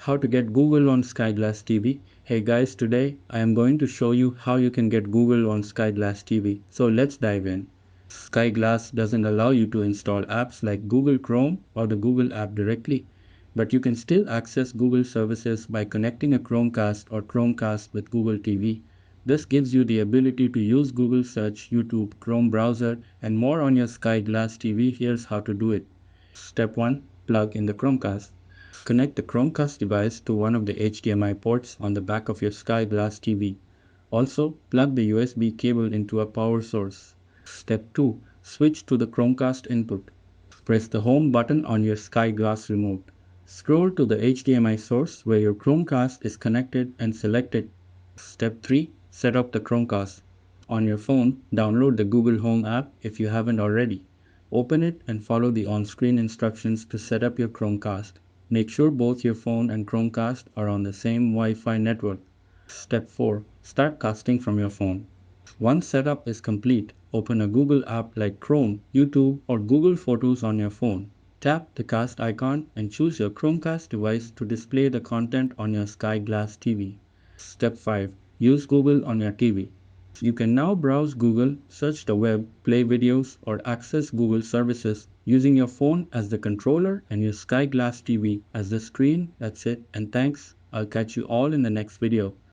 how to get Google on Skyglass TV. Hey guys, today I am going to show you how you can get Google on Skyglass TV. So let's dive in. Skyglass doesn't allow you to install apps like Google Chrome or the Google app directly, but you can still access Google services by connecting a Chromecast or Chromecast with Google TV. This gives you the ability to use Google Search, YouTube, Chrome browser, and more on your Skyglass TV. Here's how to do it. Step 1. Plug in the Chromecast. Connect the Chromecast device to one of the HDMI ports on the back of your Skyglass TV. Also, plug the USB cable into a power source. Step 2. Switch to the Chromecast input. Press the home button on your Skyglass remote. Scroll to the HDMI source where your Chromecast is connected and select it. Step 3. Set up the Chromecast. On your phone, download the Google Home app if you haven't already. Open it and follow the on-screen instructions to set up your Chromecast. Make sure both your phone and Chromecast are on the same Wi-Fi network. Step 4. Start casting from your phone. Once setup is complete, open a Google app like Chrome, YouTube, or Google Photos on your phone. Tap the cast icon and choose your Chromecast device to display the content on your Skyglass TV. Step 5. Use Google on your TV. You can now browse Google, search the web, play videos, or access Google services using your phone as the controller and your Skyglass TV as the screen. That's it, and thanks. I'll catch you all in the next video.